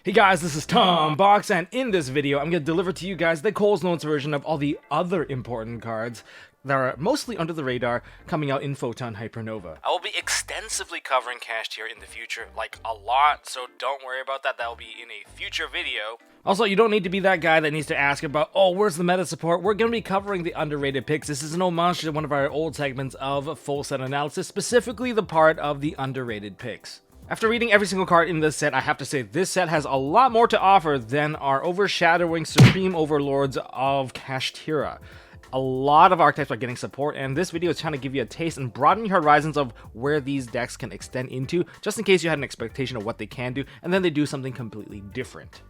Hey guys, this is Tom Box, and in this video, I'm going to deliver to you guys the Cole's Notes version of all the other important cards that are mostly under the radar coming out in Photon Hypernova. I will be extensively covering Cash Tier in the future, like a lot, so don't worry about that. That will be in a future video. Also, you don't need to be that guy that needs to ask about, oh, where's the meta support? We're going to be covering the underrated picks. This is an homage to one of our old segments of full set analysis, specifically the part of the underrated picks. After reading every single card in this set, I have to say this set has a lot more to offer than our overshadowing supreme overlords of Kashtira. A lot of archetypes are getting support, and this video is trying to give you a taste and broaden your horizons of where these decks can extend into, just in case you had an expectation of what they can do, and then they do something completely different.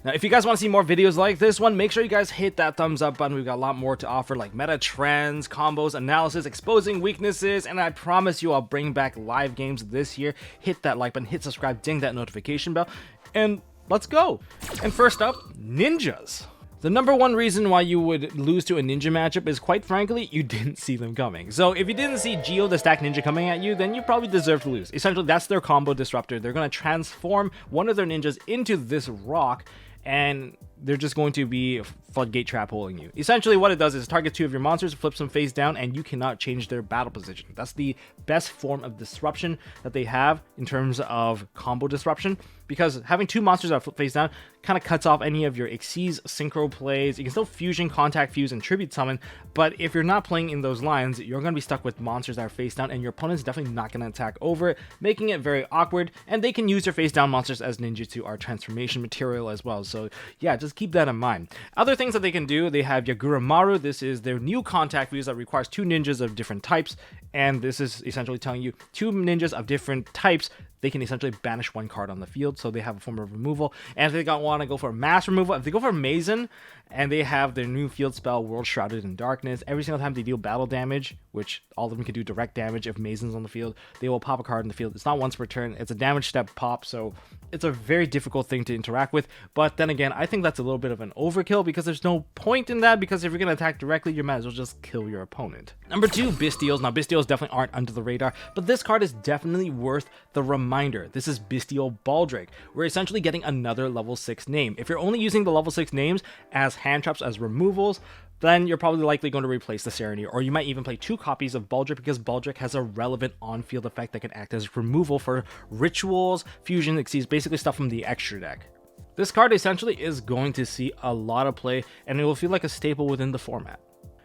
Now, if you guys want to see more videos like this one, make sure you guys hit that thumbs up button. We've got a lot more to offer, like meta trends, combos, analysis, exposing weaknesses, and I promise you I'll bring back live games this year. Hit that like button, hit subscribe, ding that notification bell, and let's go. And first up, ninjas. The number one reason why you would lose to a ninja matchup is, quite frankly, you didn't see them coming. So if you didn't see GEO the stack ninja coming at you, then you probably deserve to lose. Essentially, that's their combo disruptor. They're going to transform one of their ninjas into this rock, and they're just going to be floodgate trap holing you. Essentially what it does is target two of your monsters, flips them face down, and you cannot change their battle position. That's the best form of disruption that they have in terms of combo disruption, because having two monsters that flip face down kind of cuts off any of your Xyz synchro plays. You can still fusion, contact fuse, and tribute summon, but if you're not playing in those lines, you're going to be stuck with monsters that are face down, and your opponent's definitely not going to attack over it, making it very awkward, and they can use their face down monsters as ninjutsu or transformation material as well. So yeah, just keep that in mind. Other things that they can do, they have Yaguramaru. This is their new contact fuse that requires two ninjas of different types, and this is essentially telling you two ninjas of different types, they can essentially banish one card on the field, so they have a form of removal. And if they want to go for mass removal, if they go for Mazen, and they have their new field spell, World Shrouded in Darkness, every single time they deal battle damage, which all of them can do direct damage if Mazen's on the field, they will pop a card in the field. It's not once per turn, it's a damage step pop, so it's a very difficult thing to interact with. But then again, I think that's a little bit of an overkill, because there's no point in that, because if you're going to attack directly, you might as well just kill your opponent. Number two, BYSTIALs. Now, BYSTIALs definitely aren't under the radar, but this card is definitely worth the reminder. This is BYSTIAL Baldrake. We're essentially getting another level 6 name. If you're only using the level 6 names as hand traps, as removals, then you're probably likely going to replace the Serenity, or you might even play two copies of Baldrake, because Baldrake has a relevant on-field effect that can act as removal for rituals, fusion, Xyz, basically stuff from the extra deck. This card essentially is going to see a lot of play, and it will feel like a staple within the format.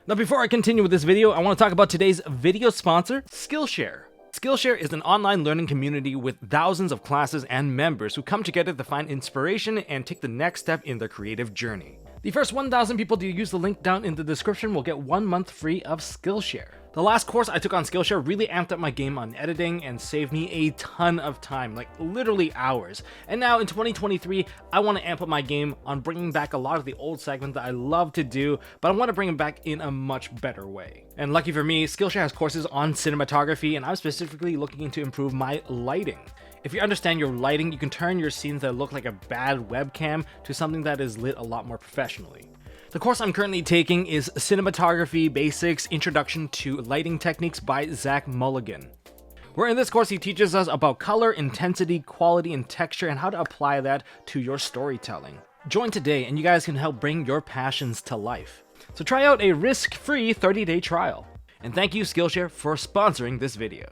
Now, before I continue with this video, I want to talk about today's video sponsor, Skillshare. Skillshare is an online learning community with thousands of classes and members who come together to find inspiration and take the next step in their creative journey. The first 1,000 people to use the link down in the description will get 1 month free of Skillshare. The last course I took on Skillshare really amped up my game on editing and saved me a ton of time, like literally hours. And now in 2023, I want to amp up my game on bringing back a lot of the old segments that I love to do, but I want to bring them back in a much better way. And lucky for me, Skillshare has courses on cinematography, and I'm specifically looking to improve my lighting. If you understand your lighting, you can turn your scenes that look like a bad webcam to something that is lit a lot more professionally. The course I'm currently taking is Cinematography Basics Introduction to Lighting Techniques by Zach Mulligan. Where in this course he teaches us about color, intensity, quality, and texture, and how to apply that to your storytelling. Join today and you guys can help bring your passions to life. So try out a risk-free 30-day trial. And thank you Skillshare for sponsoring this video.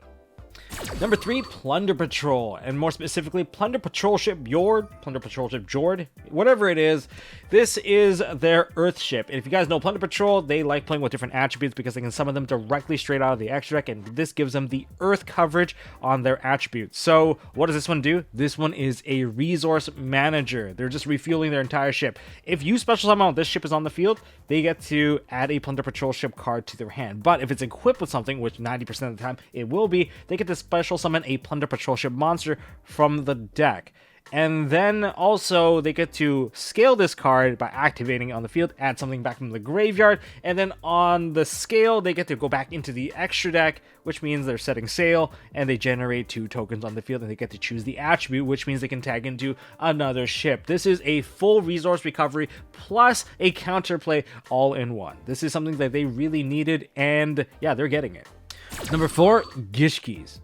Number 3, Plunder Patrol, and more specifically, Plunder Patrol Ship Jord, whatever it is. This is their Earth ship, and if you guys know Plunder Patrol, they like playing with different attributes because they can summon them directly straight out of the extra deck, and this gives them the Earth coverage on their attributes. So what does this one do? This one is a resource manager. They're just refueling their entire ship. If you special summon while this ship is on the field, they get to add a Plunder Patrol ship card to their hand. But if it's equipped with something, which 90% of the time it will be, they get to special summon a Plunder Patrol ship monster from the deck. And then also they get to scale this card by activating it on the field, add something back from the graveyard, and then on the scale they get to go back into the extra deck, which means they're setting sail, and they generate 2 tokens on the field, and they get to choose the attribute, which means they can tag into another ship. This is a full resource recovery plus a counterplay all in one. This is something that they really needed, and yeah, they're getting it. Number 4, GISHKIs.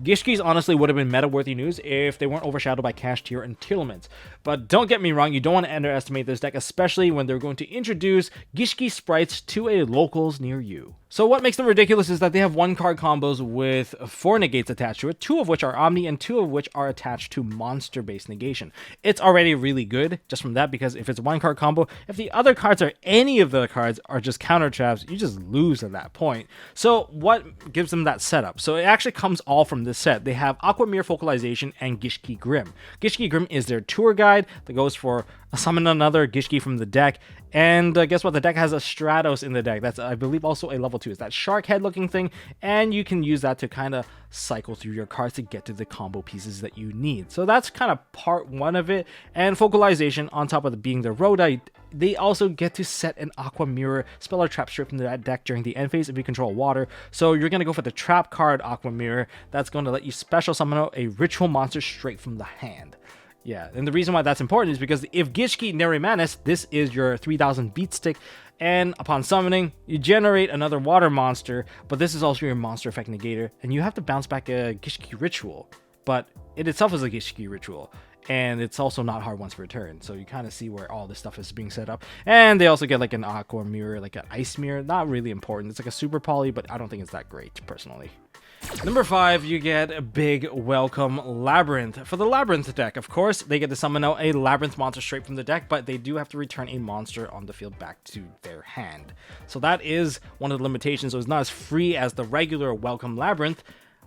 GISHKIs honestly would have been meta-worthy news if they weren't overshadowed by cash tier entitlements. But don't get me wrong, you don't want to underestimate this deck, especially when they're going to introduce GISHKI sprites to a locals near you. So what makes them ridiculous is that they have 1-card combos with 4 negates attached to it, 2 of which are Omni and 2 of which are attached to monster-based negation. It's already really good just from that, because if it's a 1-card combo, if the other cards or any of the cards are just counter traps, you just lose at that point. So what gives them that setup? So it actually comes all from this set. They have Aquamirror Focalization and GISHKI Grim. GISHKI Grim is their tour guide that goes for summon another GISHKI from the deck. And guess what? The deck has a Stratos in the deck. That's, I believe, also a level 2. It's that shark head looking thing. And you can use that to kind of cycle through your cards to get to the combo pieces that you need. So that's kind of part 1 of it. And Focalization, on top of being the Rhoda, they also get to set an Aquamirror spell or trap strip from that deck during the end phase if you control water. So you're going to go for the trap card Aquamirror. That's going to let you special summon out a ritual monster straight from the hand. Yeah, and the reason why that's important is because if GISHKI Nerimanes, this is your 3000 beat stick, and upon summoning, you generate another water monster, but this is also your monster effect negator, and you have to bounce back a GISHKI ritual, but it itself is a GISHKI ritual, and it's also not hard once per turn, so you kind of see where all this stuff is being set up. And they also get like an aqua mirror, like an ice mirror, not really important. It's like a super poly, but I don't think it's that great, personally. Number 5, you get a big welcome Labyrinth. For the Labyrinth deck, of course, they get to summon out a Labyrinth monster straight from the deck, but they do have to return a monster on the field back to their hand. So that is one of the limitations, so it's not as free as the regular welcome Labyrinth,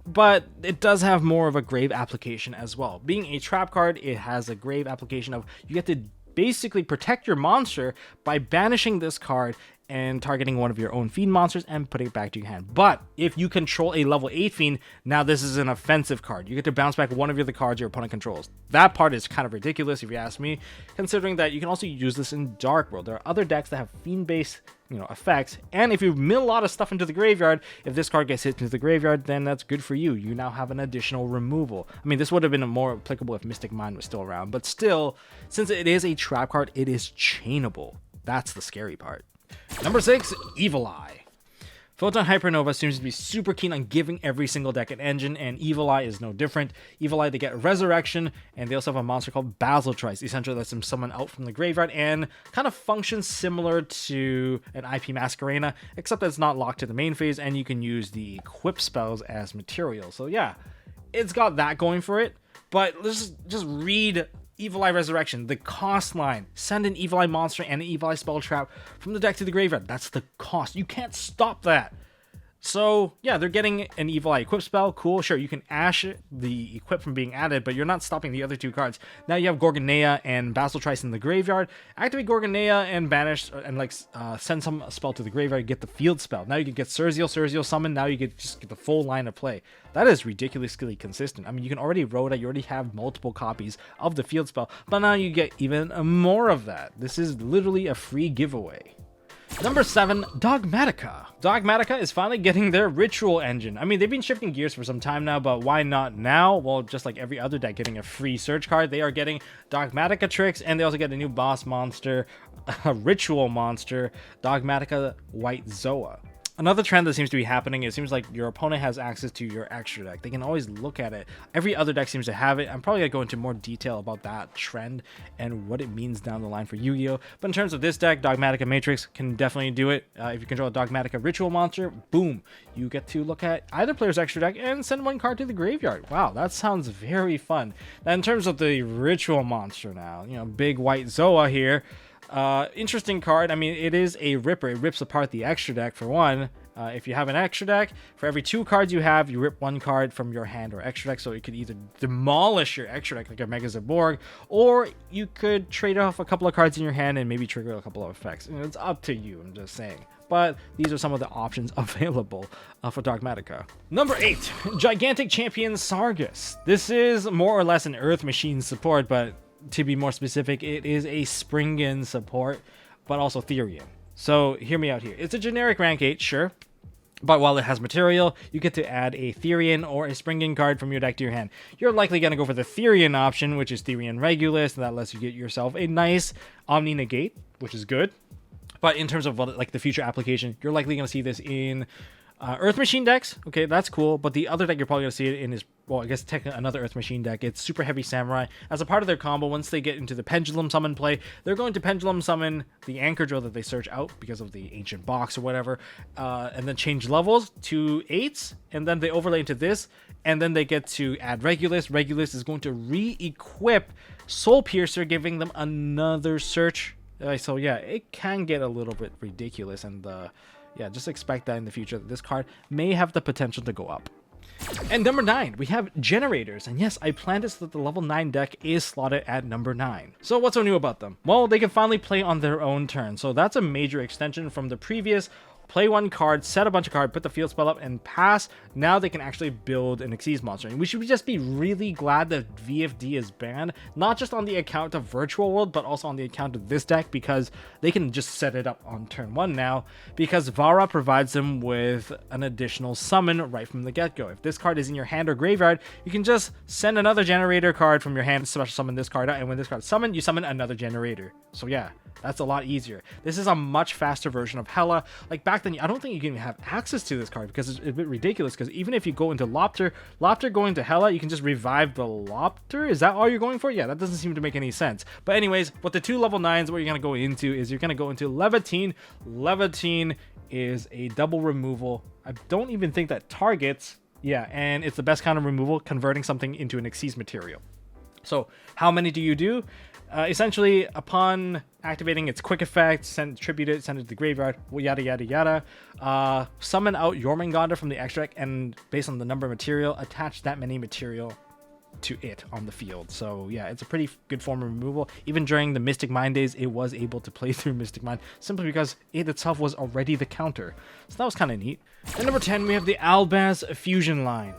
but it does have more of a grave application as well. Being a trap card, it has a grave application of you get to basically protect your monster by banishing this card and targeting one of your own fiend monsters and putting it back to your hand. But if you control a level 8 fiend, now this is an offensive card. You get to bounce back one of the other cards your opponent controls. That part is kind of ridiculous if you ask me, considering that you can also use this in Dark World. There are other decks that have fiend-based effects, and if you mill a lot of stuff into the graveyard, if this card gets hit into the graveyard, then that's good for you. You now have an additional removal. I mean, this would have been more applicable if Mystic Mind was still around, but still, since it is a trap card, it is chainable. That's the scary part. Number 6, Evil Eye. Photon Hypernova seems to be super keen on giving every single deck an engine, and Evil Eye is no different. Evil Eye, they get Resurrection, and they also have a monster called Basiltrice. Essentially lets them summon out from the graveyard and kind of functions similar to an IP Masquerena, except that it's not locked to the main phase, and you can use the equip spells as material. So yeah, it's got that going for it, but let's just read Evil Eye Resurrection, the cost line. Send an Evil Eye monster and an Evil Eye spell trap from the deck to the graveyard. That's the cost. You can't stop that. So yeah, they're getting an Evil Eye equip spell. Cool, sure, you can ash the equip from being added, but you're not stopping the other 2 cards. Now you have Gorgonea and Basiltrice in the graveyard. Activate Gorgonea and banish, and send some spell to the graveyard, get the field spell. Now you can get Surziel summon. Now you just get the full line of play. That is ridiculously consistent. I mean, you can already Rhoda, you already have multiple copies of the field spell, but now you get even more of that. This is literally a free giveaway. Number 7, Dogmatika. Dogmatika is finally getting their ritual engine. I mean, they've been shifting gears for some time now, but why not now? Well, just like every other deck getting a free search card, they are getting Dogmatika tricks, and they also get a new boss monster, a ritual monster, Dogmatika White Zoa. Another trend that seems to be happening, it seems like your opponent has access to your extra deck. They can always look at it. Every other deck seems to have it. I'm probably going to go into more detail about that trend and what it means down the line for Yu-Gi-Oh! But in terms of this deck, Dogmatika Matrix can definitely do it. If you control a Dogmatika Ritual monster, boom, you get to look at either player's extra deck and send 1 card to the graveyard. Wow, that sounds very fun. Now, in terms of the Ritual monster now, big white Zoa here. Interesting card. I mean, it is a ripper. It rips apart the extra deck for one. If you have an extra deck, for every 2 cards you have, you rip 1 card from your hand or extra deck, so it could either demolish your extra deck like a Mega Zaborg, or you could trade off a couple of cards in your hand and maybe trigger a couple of effects. It's up to you, I'm just saying. But these are some of the options available for Dogmatika. Number 8, Gigantic Champion Sargus. This is more or less an Earth Machine support, but to be more specific, it is a Springen support, but also Therion. So hear me out here. It's a generic rank 8, sure, but while it has material, you get to add a Therion or a Springen card from your deck to your hand. You're likely going to go for the Therion option, which is Therion Regulus, and that lets you get yourself a nice Omni Negate, which is good. But in terms of the future application, you're likely going to see this in Earth Machine decks, okay, that's cool, but the other deck you're probably going to see it in is, well, I guess technically another Earth Machine deck. It's Super Heavy Samurai. As a part of their combo, once they get into the Pendulum Summon play, they're going to Pendulum Summon the Anchor Drill that they search out because of the Ancient Box or whatever, and then change levels to 8s, and then they overlay into this, and then they get to add Regulus. Regulus is going to re-equip Soul Piercer, giving them another search. So yeah, it can get a little bit ridiculous, and yeah, just expect that in the future that this card may have the potential to go up. And number 9, we have Generators. And yes, I planned it so that the level 9 deck is slotted at number 9. So what's so new about them? Well, they can finally play on their own turn. So that's a major extension from the previous play one card, set a bunch of cards, put the field spell up, and pass. Now they can actually build an Xyz monster. And we should just be really glad that VFD is banned, not just on the account of Virtual World, but also on the account of this deck, because they can just set it up on turn 1 now, because Vara provides them with an additional summon right from the get-go. If this card is in your hand or graveyard, you can just send another generator card from your hand to special summon this card out, and when this card is summoned, you summon another generator. So yeah, that's a lot easier. This is a much faster version of Hela. Like back then, I don't think you can even have access to this card because it's a bit ridiculous, because even if you go into Lopter going to Hela, you can just revive the Lopter. Is that all you're going for? Yeah, that doesn't seem to make any sense. But anyways, with the 2 level 9s, what you're going to go into is you're going to go into Levitine. Levitine is a double removal. I don't even think that targets. Yeah, and it's the best kind of removal, converting something into an Xyz material. So how many do you do? Essentially, upon activating its quick effect, tribute it, send it to the graveyard, yada yada yada. Summon out Jormungandr from the extra deck, and based on the number of material, attach that many material to it on the field. So yeah, it's a pretty good form of removal. Even during the Mystic Mind days, it was able to play through Mystic Mind simply because it itself was already the counter. So that was kind of neat. And number 10, we have the Albaz Fusion line.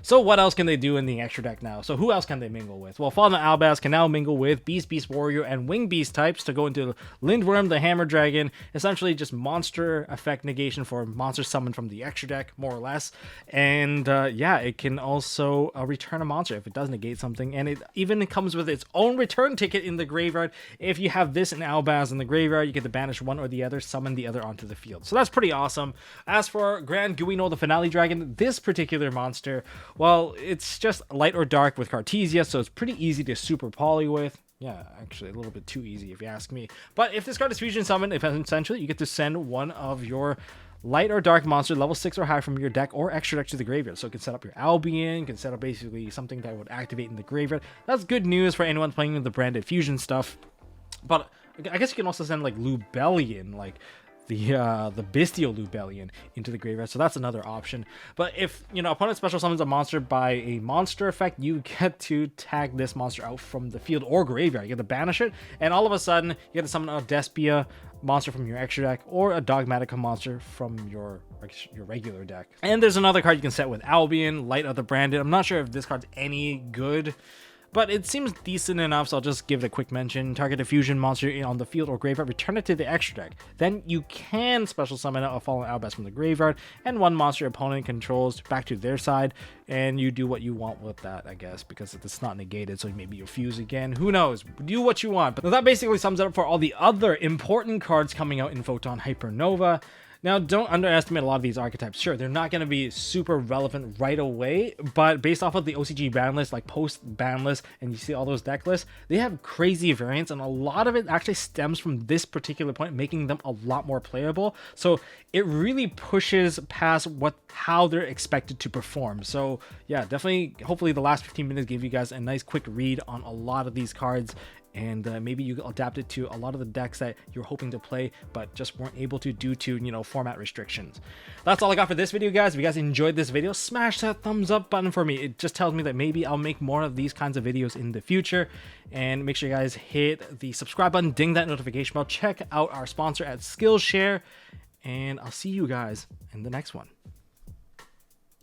So what else can they do in the extra deck now? So who else can they mingle with? Well, Fallen Albaz can now mingle with Beast, Beast Warrior, and Wing Beast types to go into Lindworm, the Hammer Dragon, essentially just monster effect negation for monster summon from the extra deck, more or less. And yeah, it can also return a monster if it does negate something, and it even comes with its own return ticket in the graveyard. If you have this in Albaz in the graveyard, you get to banish one or the other, summon the other onto the field. So that's pretty awesome. As for Grand Guino, the Finale Dragon, this particular monster, well, it's just light or dark with Cartesia, so it's pretty easy to super poly with. Yeah, actually a little bit too easy if you ask me. But if this card is fusion summoned, essentially you get to send one of your light or dark monster level 6 or higher from your deck or extra deck to the graveyard. So it can set up your Albion, can set up basically something that would activate in the graveyard. That's good news for anyone playing with the branded fusion stuff. But I guess you can also send like Lubellion, like the Bestial Lubellion into the graveyard, so that's another option. But if, you know, opponent special summons a monster by a monster effect, you get to tag this monster out from the field or graveyard. You get to banish it, and all of a sudden, you get to summon a Despia monster from your extra deck or a Dogmatika monster from your regular deck. And there's another card you can set with Albion, Light of the Branded. I'm not sure if this card's any good, but it seems decent enough, so I'll just give it a quick mention. Target a fusion monster on the field or graveyard, return it to the extra deck. Then you can special summon out a Fallen Albaz from the graveyard, and one monster opponent controls back to their side, and you do what you want with that, I guess, because it's not negated, so maybe you fuse again. Who knows? Do what you want. But that basically sums it up for all the other important cards coming out in Photon Hypernova. Now, don't underestimate a lot of these archetypes. Sure, they're not going to be super relevant right away, but based off of the OCG ban list, like post-ban list, and you see all those deck lists, they have crazy variants, and a lot of it actually stems from this particular point, making them a lot more playable. So it really pushes past how they're expected to perform. So yeah, definitely, hopefully the last 15 minutes gave you guys a nice quick read on a lot of these cards, and maybe you adapt it to a lot of the decks that you're hoping to play but just weren't able to due to, you know, format restrictions. That's all I got for this video, guys. If you guys enjoyed this video, smash that thumbs up button for me. It just tells me that maybe I'll make more of these kinds of videos in the future. And make sure you guys hit the subscribe button, ding that notification bell, check out our sponsor at Skillshare, and I'll see you guys in the next one.